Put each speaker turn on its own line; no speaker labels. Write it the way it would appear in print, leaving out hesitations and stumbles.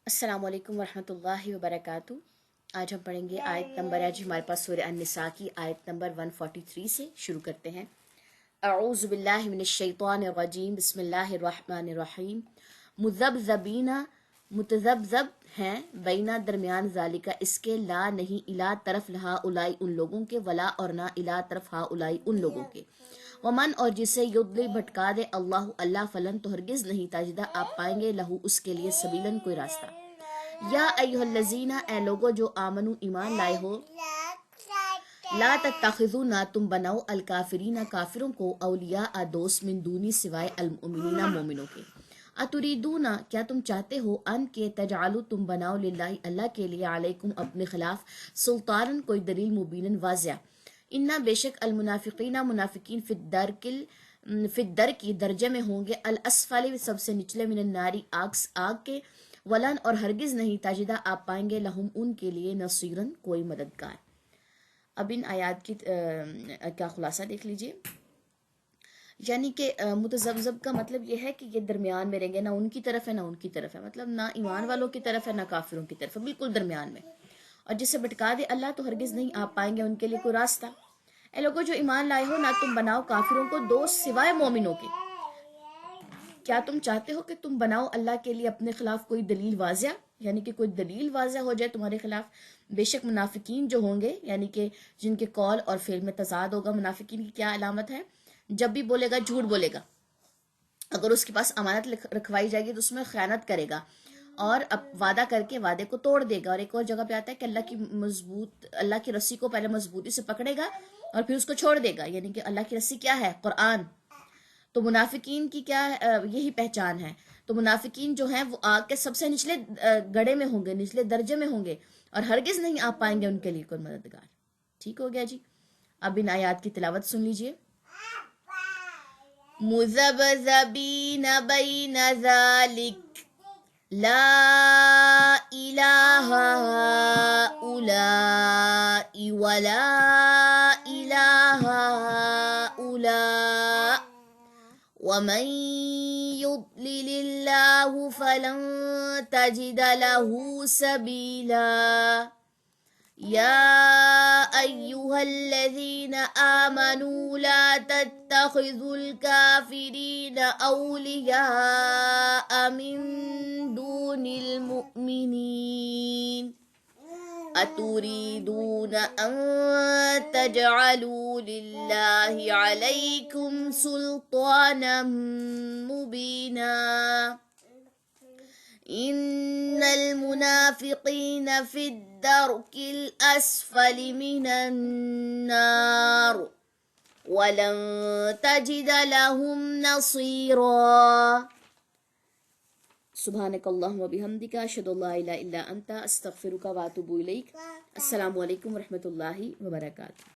السلام علیکم ورحمۃ اللہ وبرکاتہ۔ آج ہم پڑھیں گے آیت نمبر، آج ہمارے پاس سورہ النساء کی آیت نمبر 143 سے شروع کرتے ہیں۔ اعوذ باللہ من الشیطان الرجیم، بسم اللہ الرحمن الرحیم۔ مذبذبین، متذبذب ہیں، بینا درمیان، ذالکا اس کے، لا نہیں، الا طرف، لہا اولائی ان لوگوں کے، ولا اور نہ، الا طرف، ہا اولائی ان لوگوں کے۔ ومن اور جسے یضلل بھٹکا دے اللہ اللہ، فلن تو ہرگز نہیں، تاجدہ آپ پائیں گے، لہو اس کے لیے، سبیلن کوئی راستہ۔ یا ایھا الذین، اے لوگو جو آمنو ایمان لائے ہو، لا تتخذوا نہ تم بناؤ، الکافرین کافروں کو، اولیاء دوست، من دونی سوائے، المؤمنین مومنوں کے۔ اتریدون کیا تم چاہتے ہو، ان کے، تجعلوا تم بناؤ، للہ اللہ کے لیے، علیکم اپنے خلاف، سلطانن کوئی دلیل، مبینن واضح۔ انا بے شک، المنافقین منافقین، فی الدرک درجے میں ہوں گے، الاسفل سب سے نچلے، من النار آگ کے، ولن اور ہرگز نہیں، تاجدہ آپ پائیں گے، لہم ان کے لیے، نصیرن کوئی مددگار۔ اب ان آیات کی کا خلاصہ دیکھ لیجئے۔ یعنی کہ متذبذب کا مطلب یہ ہے کہ یہ درمیان میں رہیں گے، نہ ان کی طرف ہے نہ ان کی طرف ہے، مطلب نہ ایمان والوں کی طرف ہے نہ کافروں کی طرف ہے، بالکل درمیان میں۔ اور جسے بھٹکا دے اللہ تو ہرگز نہیں آپ پائیں گے ان کے لیے کوئی راستہ۔ اے لوگوں جو ایمان لائے ہو، نہ تم بناؤ کافروں کو دوست سوائے مومنوں کے۔ کیا تم چاہتے ہو کہ تم بناؤ اللہ کے لیے اپنے خلاف کوئی دلیل واضح، یعنی کہ کوئی دلیل واضح ہو جائے تمہارے خلاف؟ بے شک منافقین جو ہوں گے، یعنی کہ جن کے قول اور فعل میں تضاد ہوگا، منافقین کی کیا علامت ہے؟ جب بھی بولے گا جھوٹ بولے گا، اگر اس کے پاس امانت رکھوائی جائے گی تو اس میں خیانت کرے گا، اور اب وعدہ کر کے وعدے کو توڑ دے گا۔ اور ایک اور جگہ پہ آتا ہے کہ اللہ کی رسی کو پہلے مضبوطی سے پکڑے گا اور پھر اس کو چھوڑ دے گا، یعنی کہ اللہ کی رسی کیا ہے؟ قرآن۔ تو منافقین کی کیا یہی پہچان ہے۔ تو منافقین جو ہیں وہ آگ کے سب سے نچلے گڑے میں ہوں گے، نچلے درجے میں ہوں گے، اور ہرگز نہیں آپ پائیں گے ان کے لیے کوئی مددگار۔ ٹھیک ہو گیا جی۔ اب ان آیات کی تلاوت سن لیجئے۔ مذبذبین بین ذالک، لا الہ ہؤلاء ولا الہ ہؤلاء، ومن يضلل الله فلن تجد له سبيلا۔ يا أيها الذين آمنوا لا تتخذوا الكافرين أولياء من دون المؤمنين، أتريدون أن تجعلوا لله عليكم سلطانا مبينا؟ إن المنافقين في الدرك الأسفل من النار، ولن تجد لهم نصيرا۔ سبحانک اللہم وبحمدک، اشہد ان لا الہ الا انت، استغفرک واتوب الیک۔ السلام علیکم ورحمۃ اللہ وبرکاتہ۔